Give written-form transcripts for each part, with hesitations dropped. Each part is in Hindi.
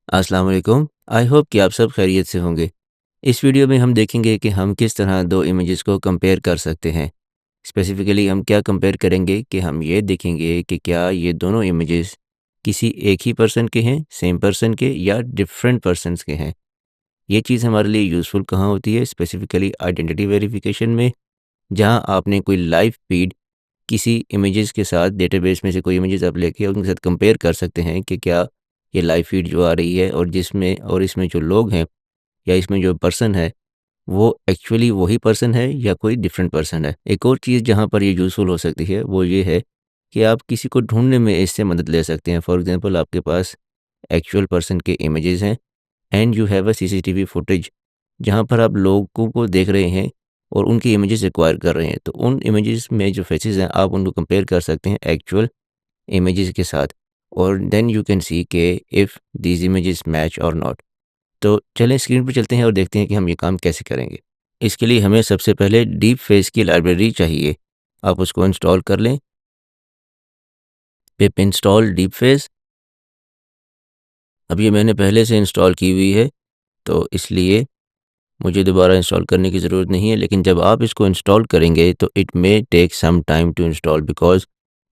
अस्सलाम वालेकुम। आई होप कि आप सब खैरियत से होंगे। इस वीडियो में हम देखेंगे कि हम किस तरह 2 इमेजेस को कंपेयर कर सकते हैं। स्पेसिफ़िकली हम क्या कंपेयर करेंगे कि हम ये देखेंगे कि क्या ये दोनों इमेजेस किसी एक ही पर्सन के हैं, सेम पर्सन के या डिफरेंट पर्सन्स के हैं। ये चीज़ हमारे लिए यूज़फुल कहाँ होती है? स्पेसिफ़िकली आइडेंटिटी वेरिफ़िकेशन में, जहाँ आपने कोई लाइव फ़ीड किसी इमेजेस के साथ डेटाबेस में से कोई इमेजेस आप लेके उनके साथ कंपेयर कर सकते हैं कि क्या ये लाइव फ़ीड जो आ रही है और इसमें जो लोग हैं या इसमें जो पर्सन है, वो एक्चुअली वही पर्सन है या कोई डिफरेंट पर्सन है। एक और चीज़ जहाँ पर ये यूज़फुल हो सकती है, वो ये है कि आप किसी को ढूँढने में इससे मदद ले सकते हैं। फॉर एग्ज़ाम्पल आपके पास एक्चुअल पर्सन के इमेजेस हैं and you have a CCTV footage, जहाँ पर आप लोगों को देख रहे हैं और उनकी इमेजेस एक्वायर कर रहे हैं। तो उन इमेजेस में जो फेसेस हैं, आप उनको कंपेयर कर सकते हैं एक्चुअल इमेजेस के साथ और देन यू कैन सी के इफ़ दीज़ इमेजेस मैच और नॉट। तो चलें स्क्रीन पे चलते हैं और देखते हैं कि हम ये काम कैसे करेंगे। इसके लिए हमें सबसे पहले डीप फेस की लाइब्रेरी चाहिए। आप उसको इंस्टॉल कर लें। पिप इंस्टॉल डीप फेस। अब ये मैंने पहले से इंस्टॉल की हुई है, तो इसलिए मुझे दोबारा इंस्टॉल करने की ज़रूरत नहीं है। लेकिन जब आप इसको इंस्टॉल करेंगे तो it may take some time to install because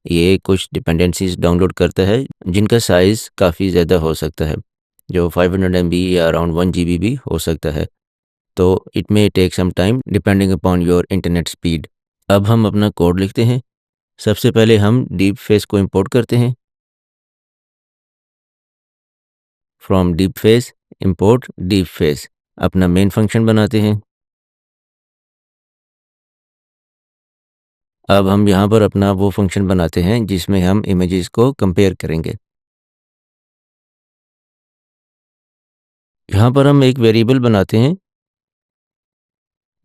ये कुछ डिपेंडेंसीज़ डाउनलोड करता है, जिनका साइज़ काफ़ी ज़्यादा हो सकता है, जो 500 एमबी या अराउंड 1 जीबी भी हो सकता है। तो it may take some time depending upon your internet speed. अब हम अपना कोड लिखते हैं। सबसे पहले हम डीप फेस को इंपोर्ट करते हैं। From deep face import deep face अपना मेन फंक्शन बनाते हैं। अब हम यहाँ पर अपना वो फंक्शन बनाते हैं जिसमें हम इमेजेस को कंपेयर करेंगे। यहाँ पर हम एक वेरिएबल बनाते हैं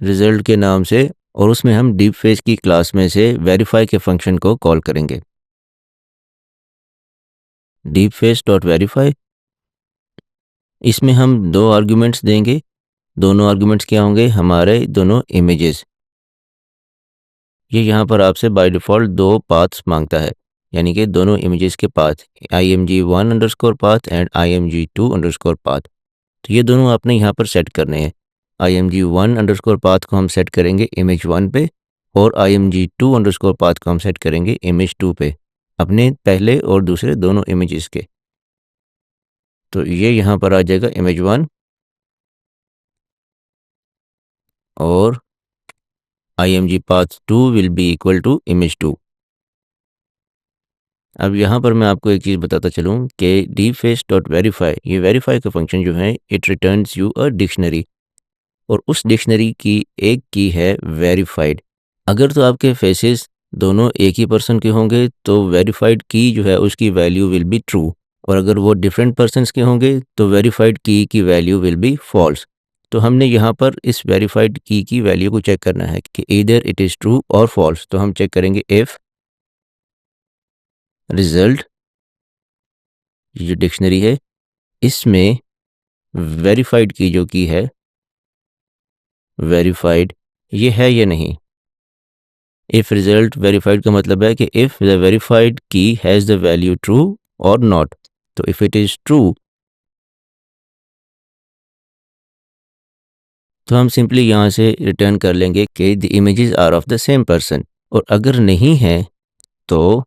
रिजल्ट के नाम से और उसमें हम डीप फेस की क्लास में से वेरीफाई के फंक्शन को कॉल करेंगे। डीप फेस डॉट वेरीफाई, इसमें हम 2 आर्ग्यूमेंट्स देंगे। दोनों आर्ग्यूमेंट्स क्या होंगे? हमारे दोनों इमेजेस। ये यहाँ पर आपसे बाय डिफ़ॉल्ट 2 पाथ्स माँगता है, यानी कि दोनों इमेजेस के path img1 underscore path and img2 underscore path. तो ये दोनों आपने यहाँ पर सेट करने हैं। img1 अंडरस्कोर पाथ को हम सेट करेंगे image1 पे और img2 अंडरस्कोर पाथ को हम सेट करेंगे image2 पे, अपने पहले और दूसरे दोनों इमेजेस के। तो ये यहाँ पर आ जाएगा image1 और img path 2 will be equal to image2। अब यहाँ पर मैं आपको एक चीज़ बताता चलूँ कि डीफेस डॉट वेरीफाई, ये वेरीफाई का फंक्शन जो है it returns you a dictionary और उस डिक्शनरी की एक की है वेरीफाइड। अगर तो आपके फेसेस दोनों एक ही पर्सन के होंगे तो वेरीफाइड की जो है उसकी वैल्यू विल बी ट्रू और अगर वो डिफरेंट पर्सन्स के होंगे तो वेरीफाइड की वैल्यू विल बी फॉल्स। तो हमने यहाँ पर इस वेरीफाइड की वैल्यू को चेक करना है कि ईदर इट इज़ ट्रू और फॉल्स। तो हम चेक करेंगे इफ़ रिजल्ट, ये जो डिक्शनरी है इसमें वेरीफाइड की जो की है वेरीफाइड, ये है या नहीं। इफ़ रिजल्ट वेरीफाइड का मतलब है कि if the verified key has the value true और नॉट। तो इफ़ इट इज़ ट्रू तो हम सिंपली यहाँ से रिटर्न कर लेंगे कि the images are of the same person और अगर नहीं है तो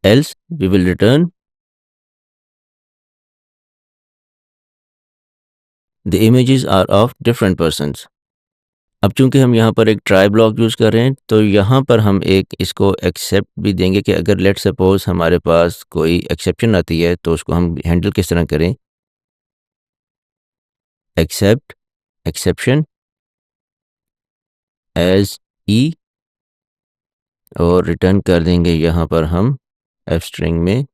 else we will return the images are of different persons. अब चूंकि हम यहाँ पर एक ट्राई ब्लॉक यूज़ कर रहे हैं तो यहाँ पर हम एक इसको एक्सेप्ट भी देंगे कि अगर लेट सपोज हमारे पास कोई एक्सेप्शन आती है तो उसको हम हैंडल किस तरह करें। एक्सेप्ट एक्सेप्शन एज ई और रिटर्न कर देंगे यहाँ पर हम एफ स्ट्रिंग में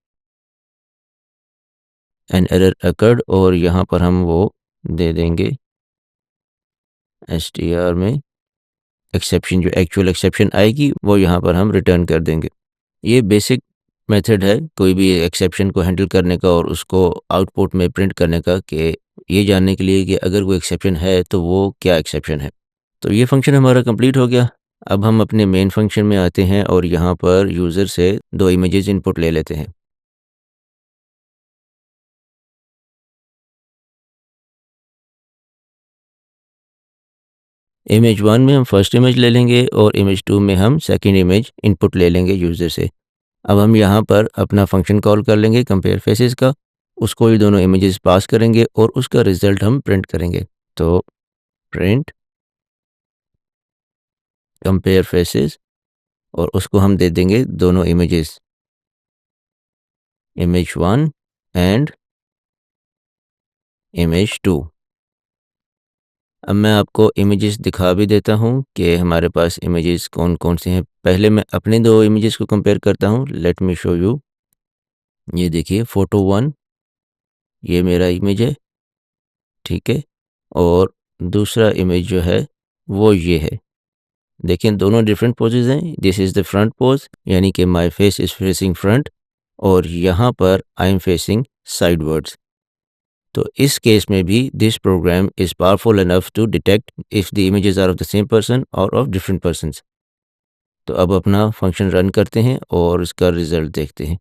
एन एरर अकर्ड और यहाँ पर हम वो दे देंगे str में एक्सेप्शन, जो एक्चुअल एक्सेप्शन आएगी वो यहाँ पर हम रिटर्न कर देंगे। ये बेसिक मेथड है कोई भी एक्सेप्शन को हैंडल करने का और उसको आउटपुट में प्रिंट करने का, कि ये जानने के लिए कि अगर कोई एक्सेप्शन है तो वो क्या एक्सेप्शन है। तो ये फंक्शन हमारा कंप्लीट हो गया। अब हम अपने मेन फंक्शन में आते हैं और यहाँ पर यूज़र से 2 इमेजेस इनपुट ले लेते हैं। इमेज 1 में हम फर्स्ट इमेज ले लेंगे और इमेज 2 में हम सेकंड इमेज इनपुट ले लेंगे यूज़र से। अब हम यहाँ पर अपना फंक्शन कॉल कर लेंगे कंपेयर फेसेस का, उसको ये दोनों इमेजेस पास करेंगे और उसका रिज़ल्ट हम प्रिंट करेंगे। तो प्रिंट कंपेयर फेसेस और उसको हम दे देंगे दोनों इमेजेस, इमेज 1 एंड इमेज 2। अब मैं आपको इमेजेस दिखा भी देता हूँ कि हमारे पास इमेजेस कौन-कौन से हैं। पहले मैं अपने 2 इमेजेस को कंपेयर करता हूँ। Let me show you. ये देखिए फ़ोटो 1 ये मेरा इमेज है, ठीक है? और दूसरा इमेज जो है वो ये है। देखिए दोनों डिफरेंट पोजेज़ हैं। This is the front pose यानी कि my face is facing front और यहाँ पर आई एम फेसिंग साइडवर्ड्स। तो इस केस में भी this program is powerful enough to detect if the images are of the same person और ऑफ डिफरेंट पर्सन्स। तो अब अपना फंक्शन रन करते हैं और इसका रिज़ल्ट देखते हैं।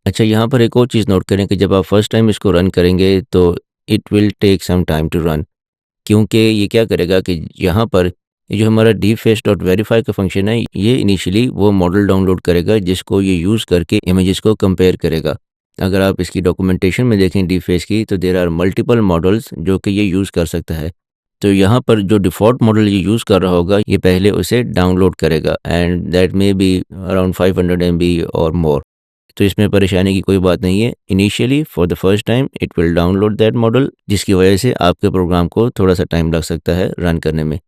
अच्छा, यहाँ पर एक और चीज़ नोट करें कि जब आप फर्स्ट टाइम इसको रन करेंगे तो it will take some time to run, क्योंकि ये क्या करेगा कि यहाँ पर ये जो हमारा डीफेस डॉट वेरीफाई का फंक्शन है, ये इनिशियली वो मॉडल डाउनलोड करेगा जिसको ये यूज़ करके इमेजेस को कंपेयर करेगा। अगर आप इसकी डॉक्यूमेंटेशन में देखें डीफेस की, तो देयर आर मल्टीपल मॉडल्स जो कि ये यूज़ कर सकता है। तो यहाँ पर जो डिफ़ॉल्ट मॉडल ये यूज़ कर रहा होगा, ये पहले उसे डाउनलोड करेगा and that may be around 500 MB और मोर। तो इसमें परेशानी की कोई बात नहीं है। Initially for the first time it will download that model, जिसकी वजह से आपके प्रोग्राम को थोड़ा-सा टाइम लग सकता है रन करने में।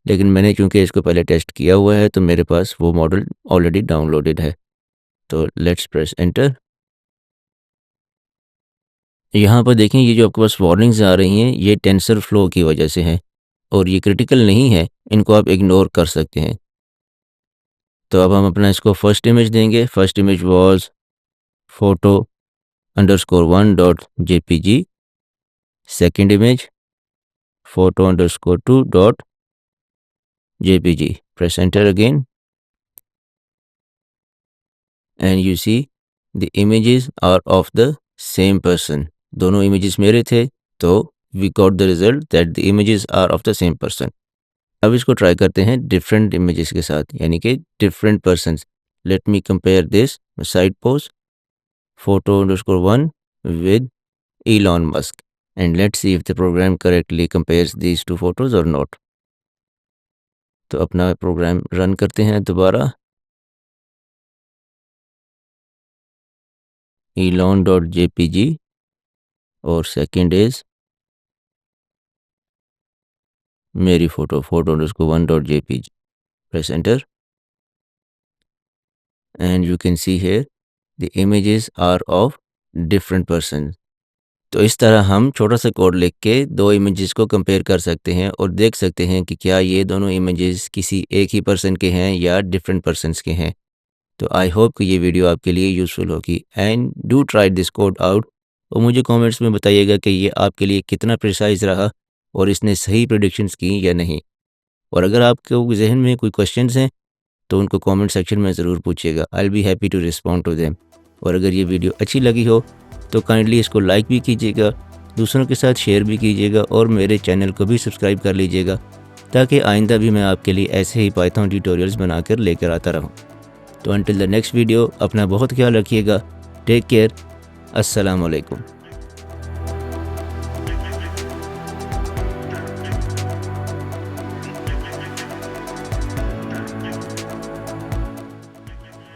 लेकिन मैंने चूँकि इसको पहले टेस्ट किया हुआ है, तो मेरे पास वो मॉडल ऑलरेडी डाउनलोडेड है। तो लेट्स प्रेस एंटर। यहाँ पर देखें ये जो आपके पास वार्निंग्स आ रही हैं, ये टेंसरफ्लो की वजह से हैं और ये क्रिटिकल नहीं है, इनको आप इग्नोर कर सकते हैं। तो अब हम अपना इसको फर्स्ट इमेज देंगे। First image was photo underscore 1 dot jpg। Second image photo underscore 2 dot jpg। Press enter again and you see the images are of the same person। दोनों images मेरे थे, तो we got the result that the images are of the same person। अब इसको ट्राई करते हैं different images के साथ, यानी कि different persons। Let me compare this side pose photo underscore 1 with Elon Musk and let's see if the program correctly compares these two photos or not। तो अपना प्रोग्राम रन करते हैं दोबारा। elon.jpg और सेकंड इज मेरी photo photo_1.jpg। Press enter and you can see here the images are of different person। तो इस तरह हम छोटा सा कोड लिख के दो इमेजेस को कंपेयर कर सकते हैं और देख सकते हैं कि क्या ये दोनों इमेजेस किसी एक ही पर्सन के हैं या डिफरेंट पर्सन्स के हैं। तो आई होप कि ये वीडियो आपके लिए यूज़फुल होगी and do try this code out और मुझे कमेंट्स में बताइएगा कि ये आपके लिए कितना प्रिसाइज रहा और इसने सही प्रेडिक्शंस की या नहीं। और अगर आपके जहन में कोई क्वेश्चंस हैं तो उनको कमेंट सेक्शन में ज़रूर पूछिएगा। I will be happy to respond to them. और अगर ये वीडियो अच्छी लगी हो तो काइंडली इसको लाइक भी कीजिएगा, दूसरों के साथ शेयर भी कीजिएगा और मेरे चैनल को भी सब्सक्राइब कर लीजिएगा ताकि आइंदा भी मैं आपके लिए ऐसे ही पाइथन ट्यूटोरियल्स बनाकर लेकर आता रहूँ। तो अंटिल द नेक्स्ट वीडियो अपना बहुत ख्याल रखिएगा। Take care. अस्सलाम वालेकुम।